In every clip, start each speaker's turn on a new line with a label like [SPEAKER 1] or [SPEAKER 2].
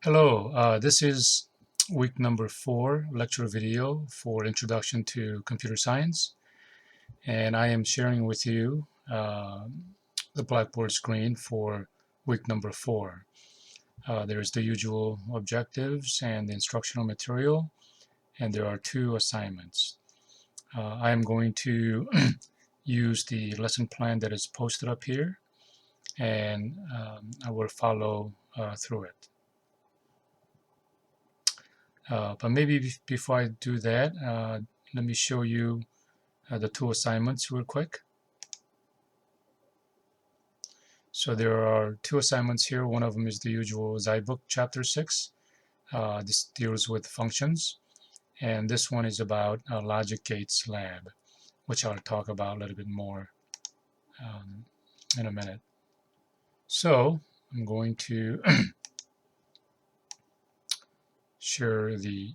[SPEAKER 1] Hello, this is week number 4 lecture video for Introduction to Computer Science, and I am sharing with you the Blackboard screen for week number 4. There's the usual objectives and the instructional material, and there are 2 assignments. I am going to use the lesson plan that is posted up here, and I will follow through it. But maybe before I do that, let me show you the 2 assignments real quick. So there are 2 assignments here. One of them is the usual Zybook Chapter 6. This deals with functions. And this one is about Logic Gates Lab, which I'll talk about a little bit more in a minute. So I'm going to share the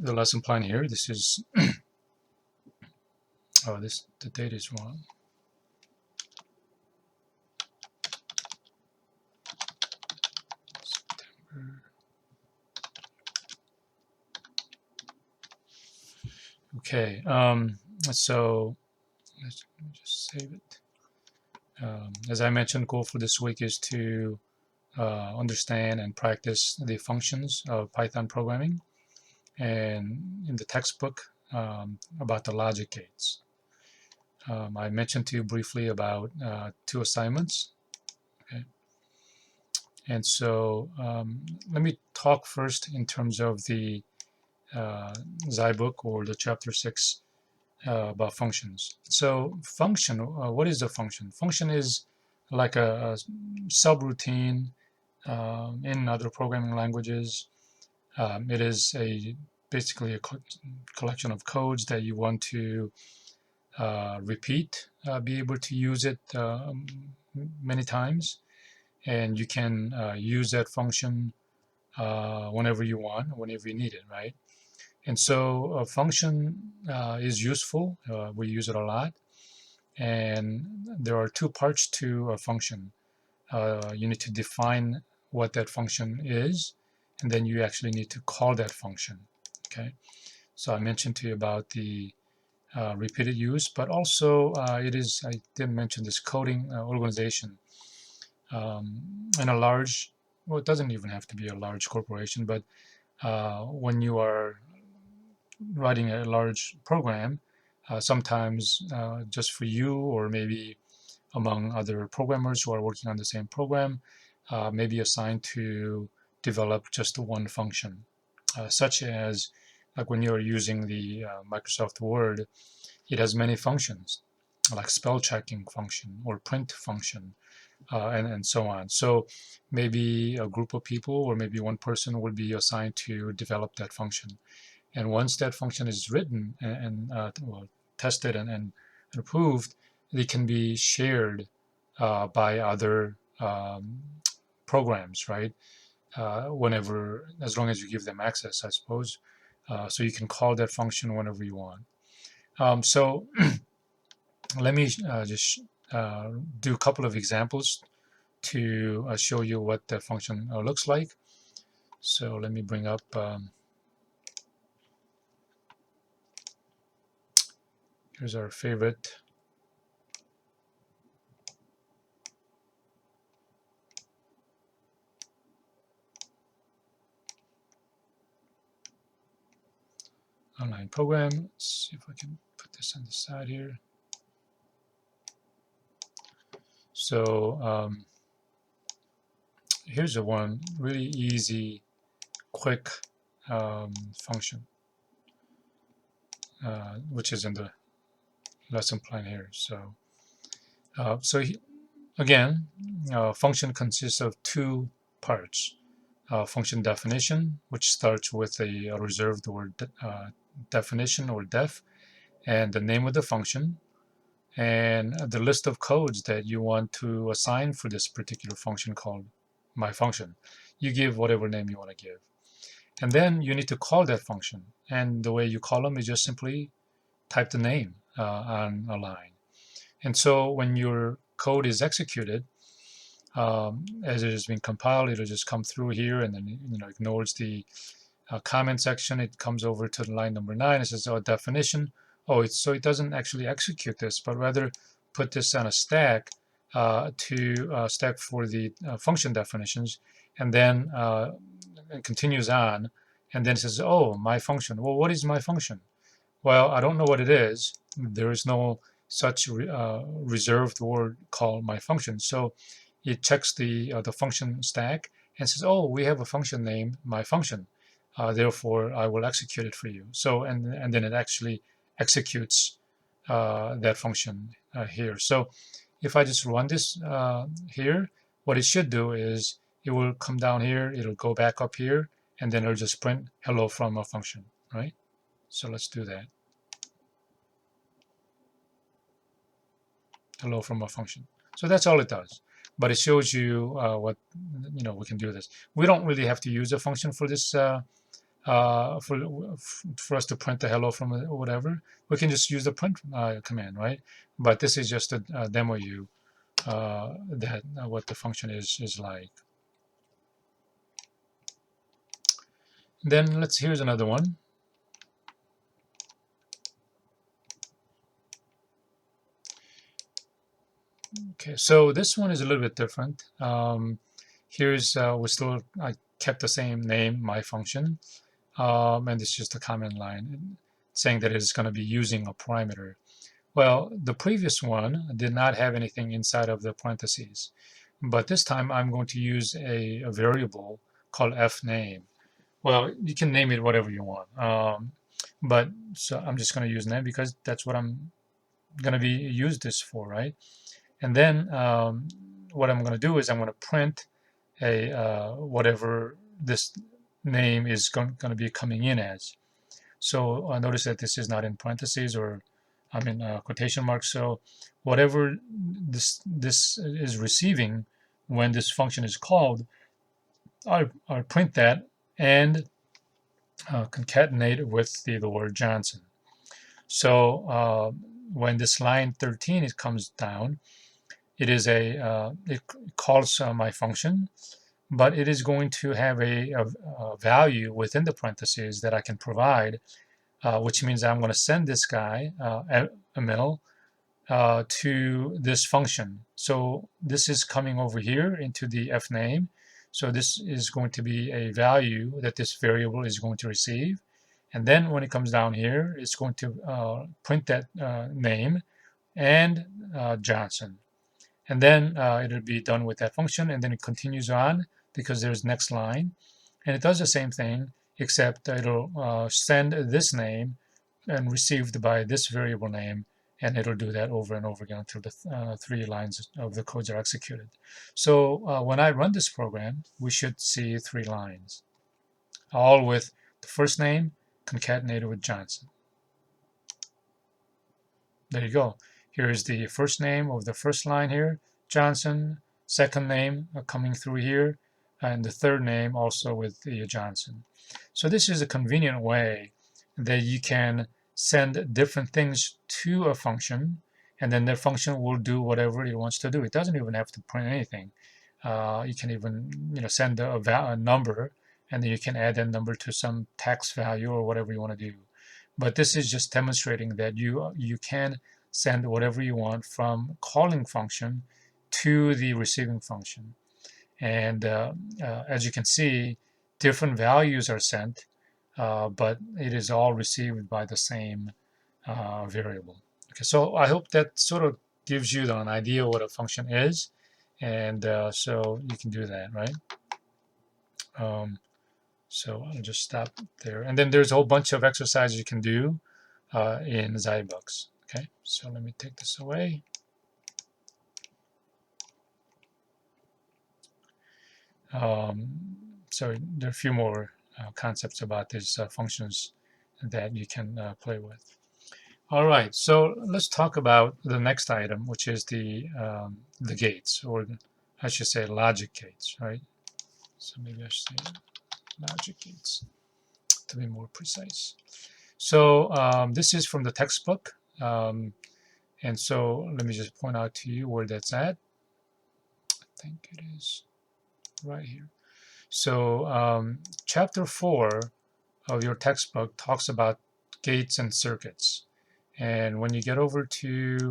[SPEAKER 1] lesson plan here. This is the date is wrong. September. Okay, so let me just save it. As I mentioned, goal for this week is to understand and practice the functions of Python programming, and in the textbook about the logic gates. I mentioned to you briefly about 2 assignments. Okay, and so let me talk first in terms of the Zybook or the Chapter 6 about functions. So function, what is a function? Function is like a subroutine in other programming languages. It is basically a collection of codes that you want to repeat, be able to use it many times, and you can use that function whenever you want, whenever you need it, right? And so a function is useful. We use it a lot. And there are 2 parts to a function. You need to define what that function is, and then you actually need to call that function. Okay. So I mentioned to you about the repeated use, but also I didn't mention this coding organization. In a large, well, it doesn't even have to be a large corporation, but when you are writing a large program, sometimes just for you or maybe among other programmers who are working on the same program, may be assigned to develop just one function, such as like when you're using the Microsoft Word, it has many functions like spell checking function or print function and so on. So maybe a group of people or maybe one person would be assigned to develop that function. And once that function is written and well, tested and approved, it can be shared by other programs, right? Whenever, as long as you give them access, I suppose. So you can call that function whenever you want. So let me just do a couple of examples to show you what the function looks like. So let me bring up here's our favorite online program. Let's see if I can put this on the side here. So here's a one really easy, quick function, which is in the lesson plan here. So, again, function consists of 2 parts. Function definition, which starts with a reserved word definition or def, and the name of the function, and the list of codes that you want to assign for this particular function called my function. You give whatever name you want to give. And then you need to call that function. And the way you call them is just simply type the name on a line. And so when your code is executed, as it has been compiled, it'll just come through here and then ignores the comment section. It comes over to the line number 9. It says, oh, definition. Oh, so it doesn't actually execute this, but rather put this on a stack to stack for the function definitions, and then it continues on, and then it says, oh, my function. Well, what is my function? Well, I don't know what it is. There is no such reserved word called my function. So it checks the function stack and says, oh, we have a function named my function. Therefore, I will execute it for you. So, and then it actually executes that function here. So if I just run this here, what it should do is it will come down here, it'll go back up here, and then it'll just print hello from a function, right? So let's do that. Hello from a function. So that's all it does. But it shows you what, we can do this. We don't really have to use a function for this, for us to print the hello from whatever. We can just use the print command, right? But this is just to demo you that what the function is like. Then here's another one. Okay, so this one is a little bit different. Here's I kept the same name, my function, and it's just a comment line saying that it's going to be using a parameter. Well, the previous one did not have anything inside of the parentheses, but this time I'm going to use a variable called fName. Well, you can name it whatever you want, but so I'm just going to use name because that's what I'm going to be use this for, right? And then what I'm going to do is I'm going to print a whatever this name is going to be coming in as. So notice that this is not in parentheses or I'm in quotation marks. So whatever this is receiving when this function is called, I'll print that and concatenate it with the word Johnson. So when this line 13 it comes down, it is it calls my function, but it is going to have a value within the parentheses that I can provide, which means I'm going to send this guy, Emil, to this function. So this is coming over here into the fName. So this is going to be a value that this variable is going to receive. And then when it comes down here, it's going to print that name and Johnson. And then it'll be done with that function, and then it continues on because there's next line, and it does the same thing except it'll send this name and received by this variable name, and it'll do that over and over again until the 3 lines of the codes are executed. So when I run this program, we should see 3 lines, all with the first name concatenated with Johnson. There you go. Here's the first name of the first line here, Johnson, second name coming through here, and the third name also with the Johnson. So this is a convenient way that you can send different things to a function, and then the function will do whatever it wants to do. It doesn't even have to print anything. You can even send a number, and then you can add that number to some text value or whatever you want to do. But this is just demonstrating that you can send whatever you want from calling function to the receiving function. And as you can see, different values are sent, but it is all received by the same variable. Okay, so I hope that sort of gives you an idea what a function is, and so you can do that, right? So I'll just stop there. And then there's a whole bunch of exercises you can do in Zybucks. Okay, so let me take this away. So there are a few more concepts about these functions that you can play with. All right, so let's talk about the next item, which is the gates, or I should say logic gates, right? So maybe I should say logic gates to be more precise. So this is from the textbook. And so let me just point out to you where that's at. I think it is right here. So chapter 4 of your textbook talks about gates and circuits. And when you get over to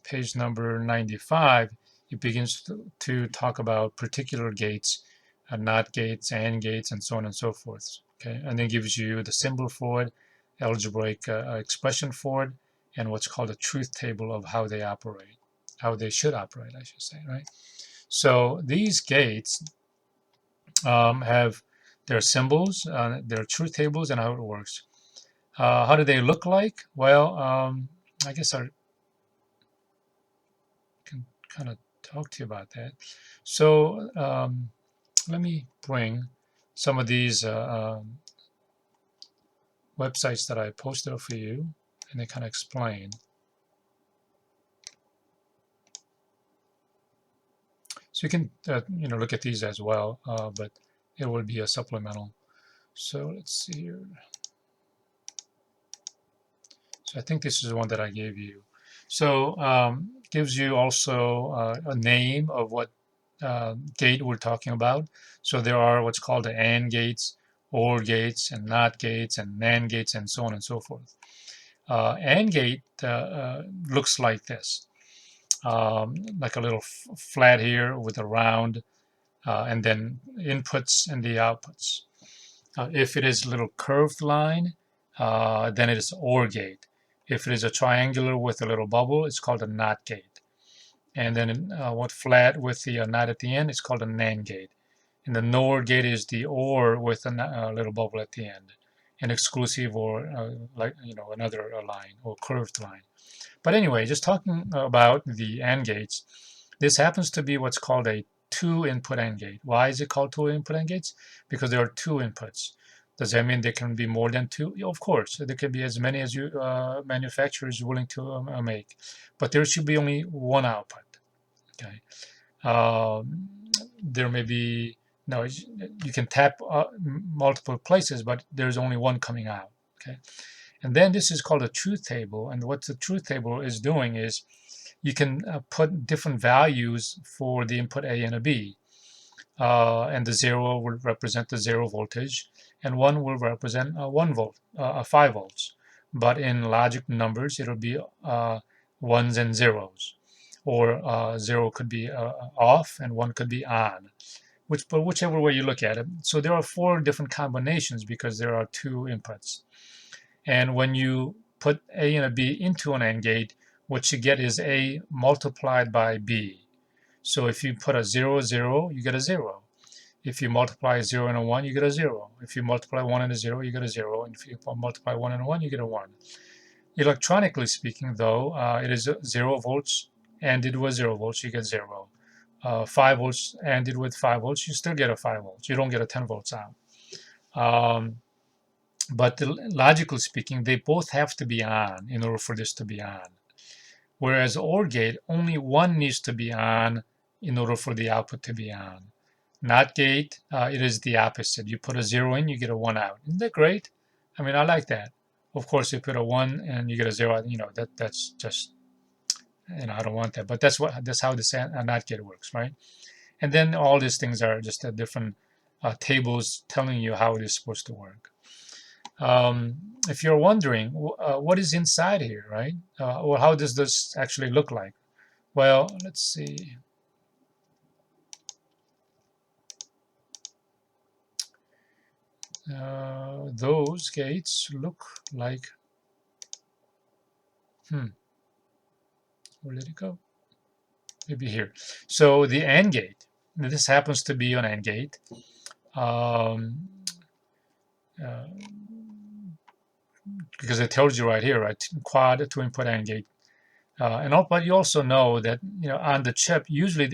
[SPEAKER 1] page number 95, it begins to talk about particular gates, NOT gates, AND gates, and so on and so forth. Okay, and then gives you the symbol for it, algebraic expression for it, and what's called a truth table of how they operate, how they should operate, I should say, right? So these gates have their symbols, their truth tables, and how it works. How do they look like? Well, I guess I can kind of talk to you about that. So let me bring some of these websites that I posted for you, and they kind of explain. So you can look at these as well, but it will be a supplemental. So let's see here. So I think this is the one that I gave you. So gives you also a name of what gate we're talking about. So there are what's called the AND gates, OR gates, and NOT gates, and NAND gates, and so on and so forth. AND gate looks like this, like a little flat here with a round, and then inputs and the outputs. If it is a little curved line, then it is OR gate. If it is a triangular with a little bubble, it's called a NOT gate. And then what flat with the NOT at the end is called a NAND gate. And the NOR gate is the OR with a little bubble at the end, an exclusive or another line or curved line. But anyway, just talking about the AND gates, this happens to be what's called a two-input AND gate. Why is it called two-input AND gates? Because there are two inputs. Does that mean there can be more than two? Of course, there can be as many as you manufacturers willing to make, but there should be only one output. Okay, there may be no. You can tap multiple places, but there's only one coming out. Okay, and then this is called a truth table, and what the truth table is doing is you can put different values for the input A and a B. And the 0 will represent the 0 voltage, and 1 will represent 1 volt, 5 volts. But in logic numbers, it'll be ones and zeros, or 0 could be off and 1 could be on, but whichever way you look at it. So there are 4 different combinations because there are 2 inputs. And when you put A and a B into an AND gate, what you get is A multiplied by B. So if you put a 0, 0, you get a 0. If you multiply a 0 and a 1, you get a 0. If you multiply 1 and a 0, you get a 0. And if you multiply 1 and a 1, you get a 1. Electronically speaking, though, it is 0 volts ANDed with 0 volts, you get 0. 5 volts ANDed with 5 volts, you still get a 5 volts. You don't get a 10 volts out. But logically speaking, they both have to be on in order for this to be on. Whereas OR gate, only one needs to be on in order for the output to be on. NOT gate, it is the opposite. You put a 0 in, you get a 1 out. Isn't that great? I mean, I like that. Of course, you put a 1 and you get a 0 out, that's just, I don't want that. But that's how this NOT gate works, right? And then all these things are just different tables telling you how it is supposed to work. If you're wondering what is inside here, right? Or how does this actually look like? Well, let's see. Those gates look like, where did it go? Maybe here. So the AND gate, this happens to be an AND gate. Because it tells you right here, right? Quad two-input AND gate. But you also know that on the chip, usually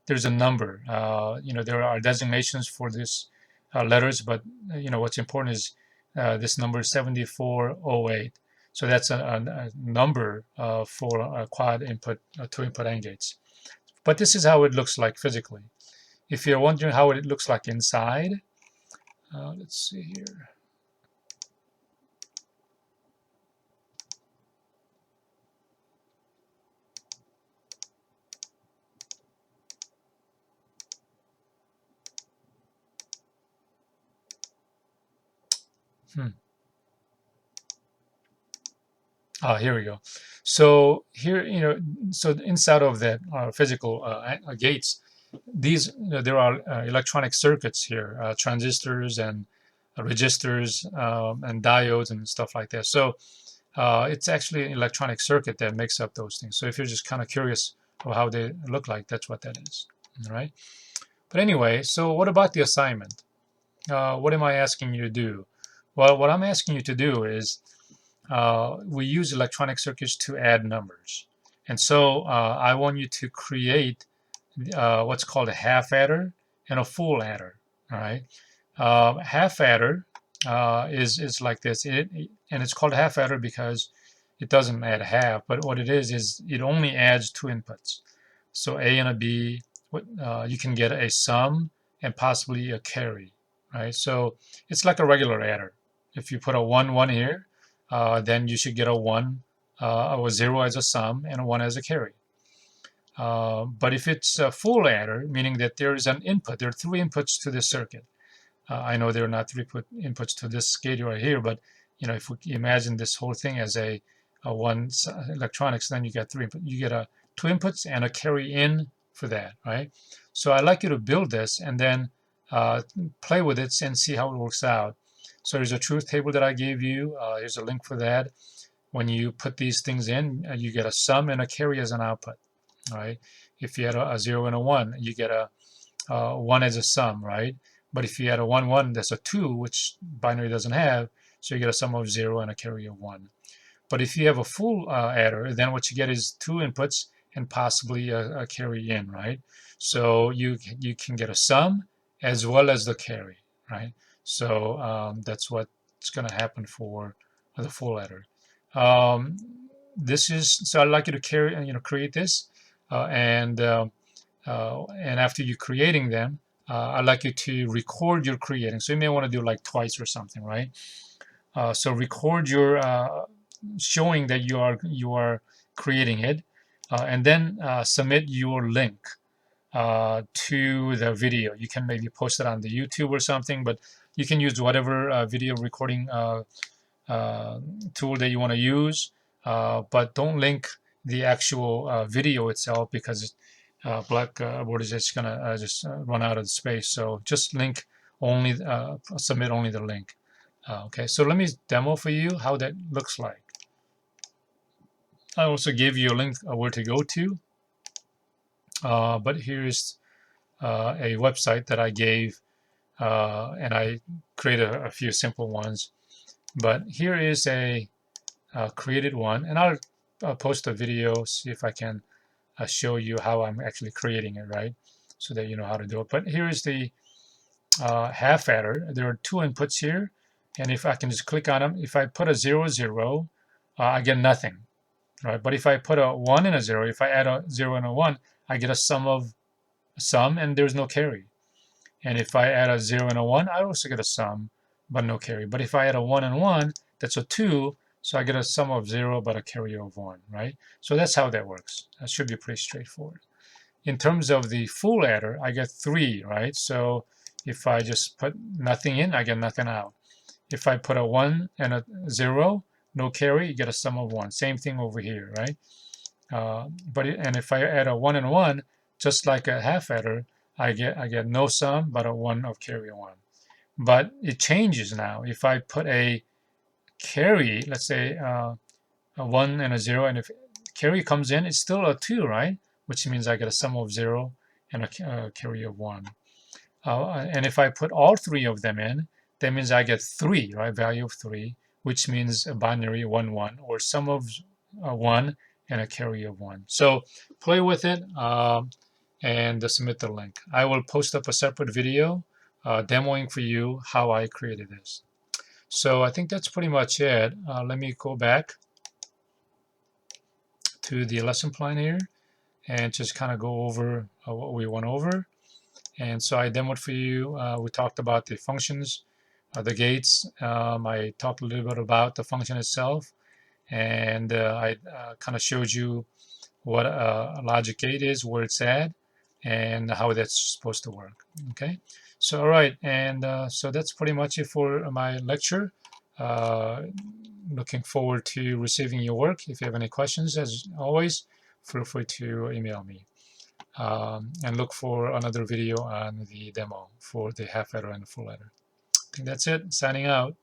[SPEAKER 1] there's a number. There are designations for this letters, but what's important is this number 7408. So that's a number for quad input, two-input AND gates. But this is how it looks like physically. If you're wondering how it looks like inside, let's see here. Hmm. Here we go. So here, so inside of that physical gates, these there are electronic circuits here, transistors and resistors and diodes and stuff like that. So it's actually an electronic circuit that makes up those things. So if you're just kind of curious of how they look like, that's what that is. All right. But anyway, so what about the assignment? What am I asking you to do? Well, what I'm asking you to do is we use electronic circuits to add numbers. And so I want you to create what's called a half adder and a full adder. All right. Half adder is like this, and it's called half adder because it doesn't add half, but what it is it only adds two inputs. So A and a B, you can get a sum and possibly a carry, right? So it's like a regular adder. If you put a 1 here, then you should get a 1 or a 0 as a sum and a 1 as a carry. But if it's a full adder, meaning that there is an input, there are three inputs to this circuit. I know there are not three inputs to this gate right here, but if we imagine this whole thing as a one electronics, then you get three input, you get a two inputs and a carry in for that, right? So I'd like you to build this and then play with it and see how it works out. So there's a truth table that I gave you. Here's a link for that. When you put these things in, you get a sum and a carry as an output, right? If you had a 0 and a 1, you get a 1 as a sum, right? But if you had a 1, 1, that's a 2, which binary doesn't have, so you get a sum of 0 and a carry of 1. But if you have a full adder, then what you get is two inputs and possibly a carry in, right? So you can get a sum as well as the carry, right? So that's what's going to happen for the full adder. This is so I'd like you to create this, and after you creating them, I'd like you to record your creating. So you may want to do like twice or something, right? So record your showing that you are creating it, and then submit your link to the video. You can maybe post it on the YouTube or something, but you can use whatever video recording uh, tool that you want to use, but don't link the actual video itself because Blackboard is just gonna just run out of space. So just link only, submit only the link. Okay, so let me demo for you how that looks like. I also gave you a link where to go to, but here's a website that I gave, and I created a few simple ones. But here is a created one, and I'll post a video, see if I can show you how I'm actually creating it, right? So that you know how to do it. But here is the half adder. There are two inputs here, and if I can just click on them, if I put a 0, 0, I get nothing, right? But if I put a 1 and a 0, if I add a 0 and a 1, I get a sum, and there's no carry. And if I add a 0 and a 1, I also get a sum, but no carry. But if I add a 1 and 1, that's a 2, so I get a sum of 0, but a carry of 1, right? So that's how that works. That should be pretty straightforward. In terms of the full adder, I get 3, right? So if I just put nothing in, I get nothing out. If I put a 1 and a 0, no carry, you get a sum of 1. Same thing over here, right? And if I add a 1 and 1, just like a half adder, I get no sum, but a 1 of carry 1. But it changes now. If I put a carry, let's say a 1 and a 0, and if carry comes in, it's still a 2, right? Which means I get a sum of 0 and a carry of 1. And if I put all three of them in, that means I get 3, right? Value of 3, which means a binary 1, 1, or sum of 1 and a carry of 1. So play with it and submit the link. I will post up a separate video demoing for you how I created this. So I think that's pretty much it. Let me go back to the lesson plan here and just kind of go over what we went over. And so I demoed for you. We talked about the functions, the gates. I talked a little bit about the function itself, and I kind of showed you what a logic gate is, where it's at, and how that's supposed to work. Okay, so all right, and so that's pretty much it for my lecture. Looking forward to receiving your work. If you have any questions, as always, feel free to email me. And look for another video on the demo for the half letter and the full letter. I think that's it. Signing out.